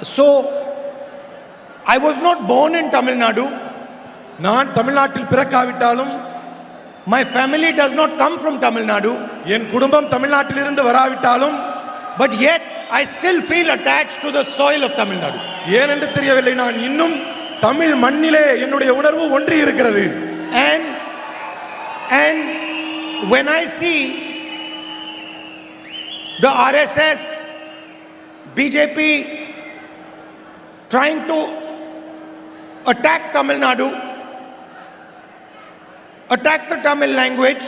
So, I was not born in Tamil Nadu. நான் தமிழ்நாட்டில் பிறக்காவிட்டாலும், My family does not come from Tamil Nadu. என் குடும்பம் தமிழ்நாட்டிலிருந்து வராவிட்டாலும், But yet, I still feel attached to the soil of Tamil Nadu. ஏனென்று தெரியவில்லை, நான் இன்னும் தமிழ் மண்ணிலே என்னுடைய உணர்வு ஒன்றி இருக்கிறது. And when I see the RSS, BJP trying to attack Tamil Nadu, attack the Tamil language,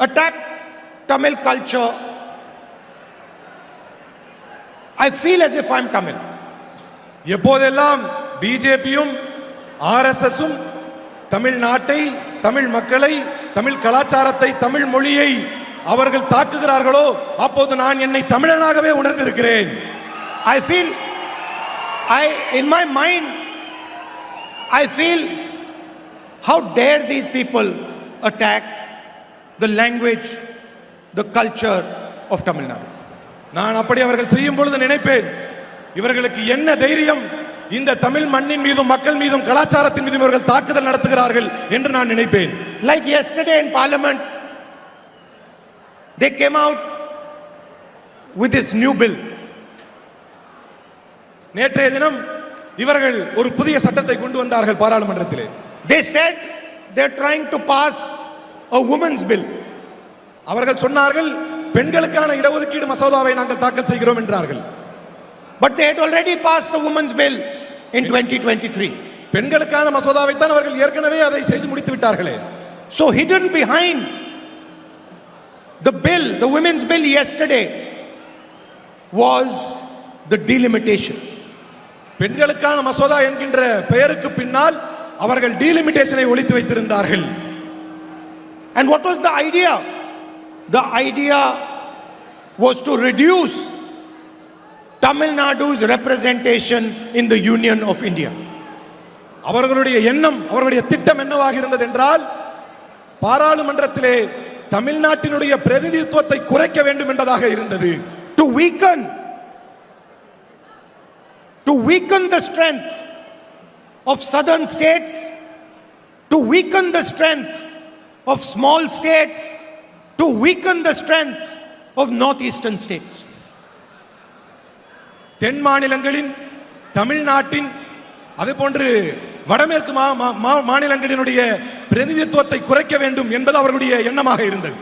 attack Tamil culture, I feel as if I'm Tamil. எப்போதெல்லாம் பிஜேபியும் ஆர்எஸ்எஸும் தமிழ்நாட்டை, தமிழ் மக்களை, தமிழ் கலாச்சாரத்தை, தமிழ் மொழியை அவர்கள் தாக்குகிறார்களோ அப்போது நான் என்னை தமிழனாகவே உணர்ந்திருக்கிறேன். In my mind, I feel, how dare these people attack the language, the culture of Tamil Nadu. நான் அப்படி அவர்கள் செய்யும் பொழுது நினைப்பேன், இவர்களுக்கு என்ன தைரியம் இந்த தமிழ் மண்ணின் மீதும் மக்கள் மீதும் கலாச்சாரத்தின் மீதும் இவர்கள் தாக்குதல் நடத்துகிறார்கள் என்று நான் நினைப்பேன். Like yesterday in Parliament, they came out with this new bill. நேற்றைய தினம் இவர்கள் ஒரு புதிய சட்டத்தை கொண்டு வந்தார்கள் பாராளுமன்றத்திலே. They said they're trying to pass a women's bill. அவர்கள் சொன்னார்கள், பெண்களுக்கான இடஒதுக்கீடு மசோதாவை நாங்கள் தாக்கல் செய்கிறோம் என்றார்கள். But they had already passed the women's bill in 2023. பெண்களுக்கான மசோதாவை தான் அவர்கள் ஏற்கனவே அதை செய்து முடித்து விட்டார்களே. So hidden behind the bill, the women's bill yesterday, was the delimitation. பெண்களுக்கான மசோதா என்கின்ற பெயருக்கு பின்னால் அவர்கள் டீலிமிட்டேஷனை ஒளித்து வைத்திருந்தார்கள். And what was the idea? The idea was to reduce Tamil Nadu's representation in the Union of India. அவர்களுடைய எண்ணம், அவர்களுடைய திட்டம் என்னவாக இருந்தது என்றால், பாராளுமன்றத்திலே தமிழ்நாட்டினுடைய பிரதிநிதித்துவத்தை குறைக்க வேண்டும் என்பதாக இருந்தது. To weaken the strength of southern states, to weaken the strength of small states, to weaken the strength of northeastern states. தென் மாநிலங்களின், தமிழ்நாட்டின், அதுபோன்று வடமேற்கு மாநிலங்களினுடைய பிரதிநிதித்துவத்தை குறைக்க வேண்டும் என்பது அவர்களுடைய எண்ணமாக இருந்தது.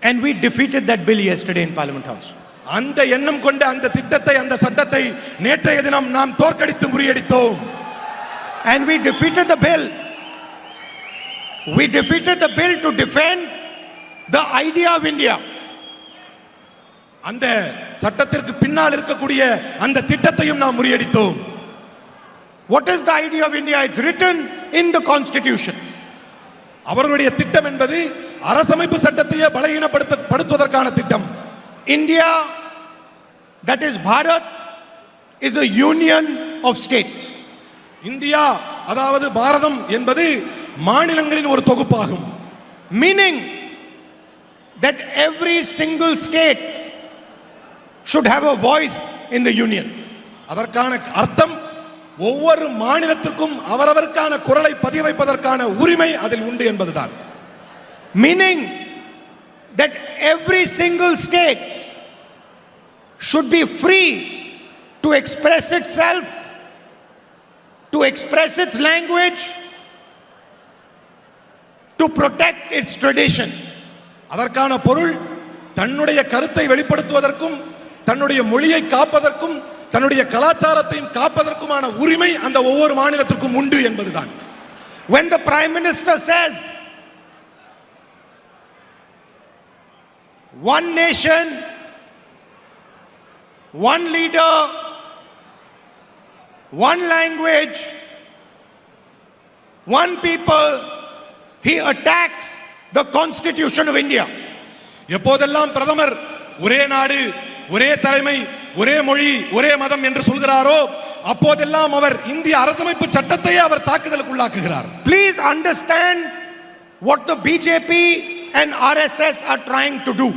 And we defeated that bill yesterday in Parliament House. அந்த எண்ணம் கொண்ட அந்த திட்டத்தை, அந்த சட்டத்தை நேற்றைய தினம் நாம் தோற்கடித்து முறியடித்தோம். And we defeated the bill. We defeated the bill to defend the idea of India. அந்த சட்டத்திற்கு பின்னால் இருக்கக்கூடிய அந்த திட்டத்தையும் நாம் முறியடித்தோம். What is the idea of India? It's written in the constitution. அவர்களுடைய திட்டம் என்பது அரசமைப்பு சட்டத்தையே பலகீனப்படுத்துவதற்கான திட்டம். India, that is Bharat, is a union of states. India, அதாவது பாரதம் என்பது மாநிலங்களின் ஒரு தொகுப்பாகும். Meaning that every single state should have a voice in the union. அதற்கான அர்த்தம், ஒவ்வொரு மாநிலத்திற்கும் அவரவருக்கான குரலை பதிய வைப்பதற்கான உரிமை அதில் உண்டு என்பதுதான். Meaning that every single state should be free to express itself, to express its language, to protect its tradition. அதற்கான பொருள், தன்னுடைய கருத்தை வெளிப்படுத்துவதற்கும், தன்னுடைய மொழியை காப்பதற்கும், தன்னுடைய கலாச்சாரத்தையும் காப்பதற்குமான உரிமை அந்த ஒவ்வொரு மாநிலத்திற்கும் உண்டு என்பதுதான். When the Prime Minister says, one nation, one leader, one language, one people, he attacks the Constitution of India. எப்போதெல்லாம் பிரதமர் ஒரே நாடு, ஒரே தலைமை, ஒரே மொழி, ஒரே மதம் என்று சொல்கிறாரோ அப்போதெல்லாம் அவர் இந்திய அரசமைப்பு சட்டத்தையே அவர் தாக்குதலுக்கு உள்ளாக்குகிறார். Please understand what the BJP and RSS are trying to do.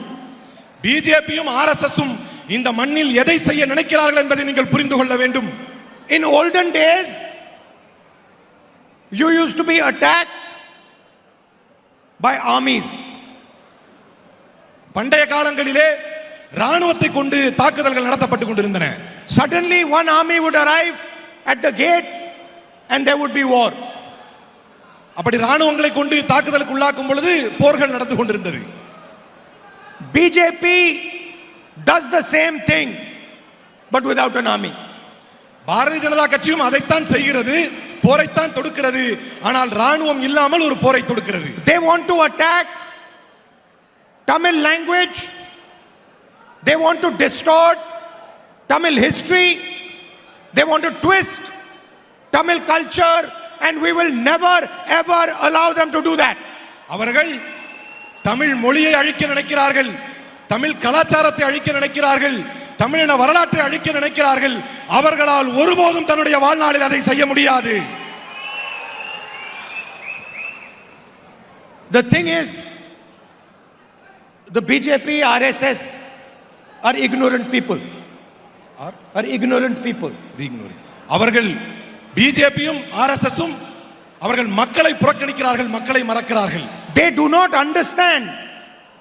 பிஜேபியும் ஆர்எஸ்எஸும் இந்த மண்ணில் எதை செய்ய நினைக்கிறார்கள் என்பதை நீங்கள் புரிந்து கொள்ள வேண்டும். In olden days, you used to be attacked by armies. பண்டைய காலங்களிலே ராணுவத்தை கொண்டு தாக்குதல்கள் நடத்தப்பட்டு கொண்டிருந்தன. Suddenly one army would arrive at the gates and there would be war. அப்படி ராணுவங்களை கொண்டு தாக்குதலுக்கு உள்ளாக்கும் பொழுது போர்கள் நடந்து கொண்டிருந்தது. BJP does the same thing but without an army. Bharatiya Janata கட்சியும் அதைத்தான் செய்கிறது, போரைத்தான் தொடுக்கிறது. ஆனால் ராணுவம் இல்லாமல் ஒரு போரை தொடுக்கிறது. They want to attack Tamil language. They want to distort Tamil history. They want to twist Tamil culture, and we will never ever allow them to do that. அவர்கள் தமிழ் மொழியை அழிக்க நினைக்கிறார்கள், தமிழ் கலாச்சாரத்தை அழிக்க நினைக்கிறார்கள், தமிழின வரலாற்றை அழிக்க நினைக்கிறார்கள். அவர்களால் ஒருபோதும் தன்னுடைய வாழ்நாளில் அதை செய்ய முடியாது. The thing is, the BJP, RSS are ignorant people. Are ignorant people. அவர்கள் பிஜேபியும் ஆர்எஸ்எஸும் அவர்கள் மக்களை புறக்கணிக்கிறார்கள், மக்களை மறக்கிறார்கள். They do not understand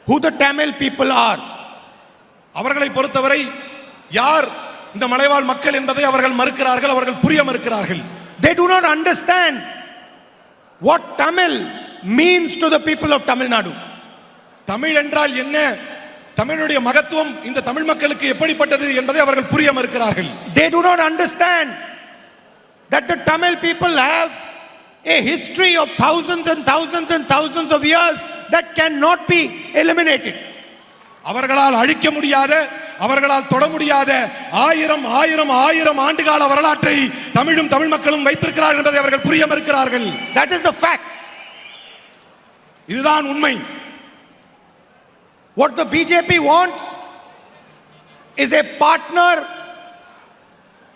who the Tamil people are. அவர்களை பொறுத்தவரை யார் இந்த மலைவாழ் மக்கள் என்பதை அவர்கள் மறுக்கிறார்கள், அவர்கள் புரிய மறுக்கிறார்கள். They do not understand what Tamil means to the people of Tamil Nadu. Tamil என்றால் என்ன, தமிழுடைய மகத்துவம் இந்த தமிழ் மக்களுக்கு எப்படிப்பட்டது என்பதை அவர்கள் புரிய மறுக்கிறார்கள். They do not understand that the Tamil people have a history of thousands and thousands and thousands of years that cannot be eliminated. அவர்களால் அழிக்க முடியாத, அவர்களால் தொட முடியாத ஆயிரம் ஆயிரம் ஆயிரம் ஆண்டுகால வரலாற்றை தமிழும் தமிழ் மக்களும் வைத்திருக்கிறார்கள் என்பதை அவர்கள் புரிய மறுக்கிறார்கள். That is the fact. இதுதான் உண்மை. What the BJP wants is a partner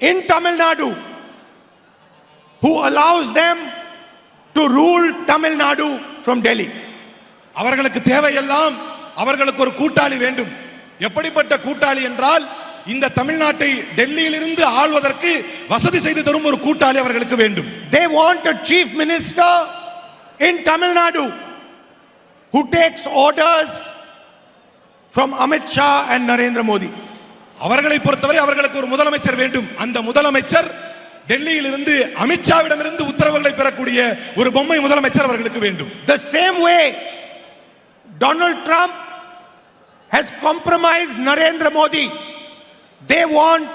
in Tamil Nadu who allows them to rule Tamil Nadu from Delhi. அவர்களுக்கு தேவையெல்லாம் அவர்களுக்கு ஒரு கூட்டாளி வேண்டும். எப்படிப்பட்ட கூட்டாளி என்றால் இந்த தமிழ்நாட்டை டெல்லியிலிருந்து ஆள்வதற்கு வசதி செய்து தரும் ஒரு கூட்டாளி அவர்களுக்கு வேண்டும். They want a chief minister in Tamil Nadu who takes orders from Amit Shah and Narendra Modi. அவர்களை பொறுத்தவரை அவர்களுக்கு ஒரு முதலமைச்சர் வேண்டும். அந்த முதலமைச்சர் டெல்லியிலிருந்து அமித்ஷாவிடமிருந்து உத்தரவுகளை பெறக்கூடிய ஒரு பொம்மை முதலமைச்சர் அவர்களுக்கு வேண்டும். The same way Donald Trump has compromised Narendra Modi, they want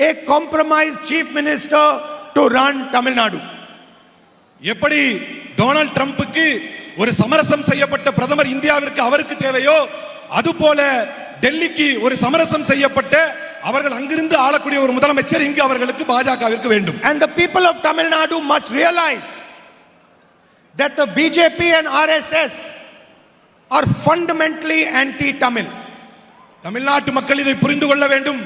a compromised chief minister to run Tamil Nadu. எப்படி டொனால்ட் ட்ரம்புக்கு ஒரு சமரசம் செய்யப்பட்ட பிரதமர் இந்தியாவிற்கு அவருக்கு தேவையோ, அதுபோல டெல்லிக்கு ஒரு சமரசம் செய்யப்பட்ட அவர்கள் அங்கிருந்து ஆளக்கூடிய ஒரு முதலமைச்சர் இங்கு அவர்களுக்கு பாஜகவிற்கு வேண்டும். And the people of Tamil Nadu must realize that the BJP and RSS are fundamentally anti-Tamil. தமிழ்நாட்டு மக்கள் இதை புரிந்து கொள்ள வேண்டும்.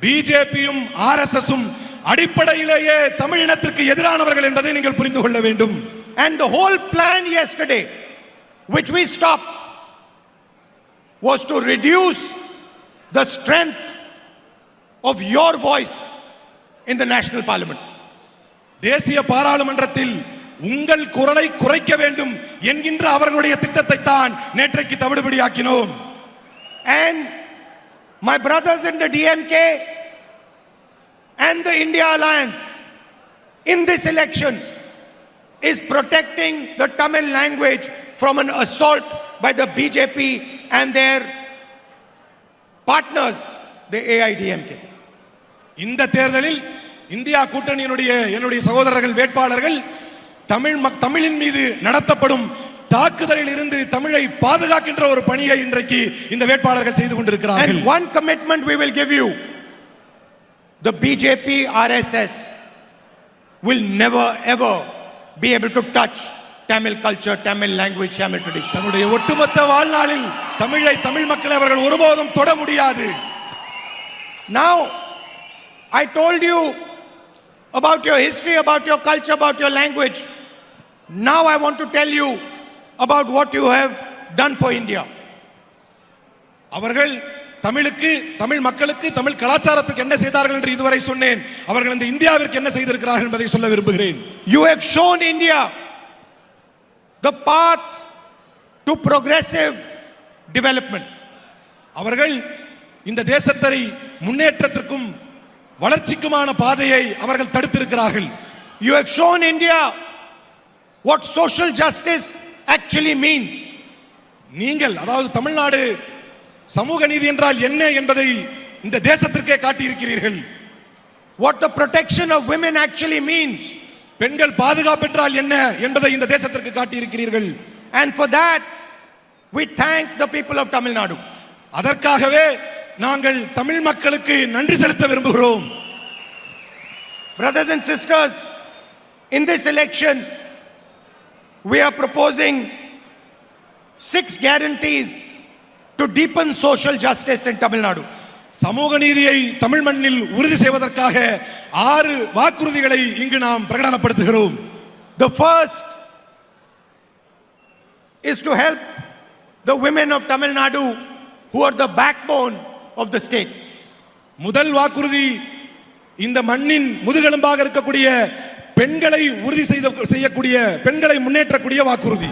பிஜேபியும் ஆர்எஸ்எஸும் அடிப்படையிலேயே தமிழினத்திற்கு எதிரானவர்கள் என்பதை நீங்கள் புரிந்து கொள்ள வேண்டும். And the whole plan yesterday, which we stopped, was to reduce the strength of your voice in the national parliament. தேசிய பாராளுமன்றத்தில் உங்கள் குரலை குறைக்க வேண்டும் என்கின்ற அவர்களுடைய திட்டத்தை தான் நேற்றைக்கு தவிடுபடியாக்கினோம். And my brothers in the DMK and the India Alliance in this election is protecting the Tamil language from an assault by the BJP and their partners, the AIDMK. இந்த தேர்தலில் இந்தியா கூட்டணியினுடைய என்னுடைய சகோதரர்கள் வேட்பாளர்கள் தமிழின் மீது நடத்தப்படும் தாக்குதலில் இருந்து தமிழை பாதுகாக்கின்ற ஒரு பணியை இன்றைக்கு இந்த வேட்பாளர்கள் செய்து கொண்டிருக்கிறார்கள். And one commitment we will give you: the BJP RSS will never ever be able to touch Tamil culture, Tamil language, Tamil tradition. தன்னுடைய ஒட்டுமொத்த வாழ்நாளில் தமிழை, தமிழ் மக்களை அவர்கள் ஒருபோதும் தொட முடியாது. Now, I told you about your history, about your culture, about your language. Now I want to tell you about what you have done for India. அவர்கள் தமிழுக்கு, தமிழ் மக்களுக்கு, தமிழ் கலாச்சாரத்துக்கு என்ன செய்தார்கள் என்று இதுவரை சொன்னேன். அவர்கள் இந்த இந்தியாவிற்கு என்ன செய்திருக்கிறார்கள் என்பதை சொல்ல விரும்புகிறேன். You have shown India the path to progressive development. அவர்கள் இந்த தேசத்தை முன்னேற்றத்திற்கும் வளர்ச்சிக்குமான பாதையை அவர்கள் தடுத்திருக்கிறார்கள். You have shown India what social justice actually means. நீங்கள், அதாவது தமிழ்நாடு, சமூக நீதி என்றால் என்ன என்பதை இந்த தேசத்திற்கே காட்டியிருக்கிறீர்கள். What the protection of women actually means. பெண்கள் பாதுகாப்பு என்றால் என்ன என்பதை இந்த தேசத்திற்கு காட்டியிருக்கிறீர்கள். And for that, we thank the people of Tamil Nadu. அதற்காகவே நாங்கள் தமிழ் மக்களுக்கு நன்றி செலுத்த விரும்புகிறோம். Brothers and sisters, in this election, we are proposing 6 guarantees to deepen social justice in Tamil Nadu. சமூக நீதியை தமிழ் மண்ணில் உறுதி செய்வதற்காக 6 வாக்குறுதிகளை இங்கு நாம் பிரகடனப்படுத்துகிறோம். The first is to help the women of Tamil Nadu who are the backbone of the state. முதல் வாக்குறுதி இந்த மண்ணின் முதுகெலும்பாக இருக்கக்கூடிய பெண்களை உறுதி செய்யக்கூடிய, பெண்களை முன்னேற்றக்கூடிய வாக்குறுதி.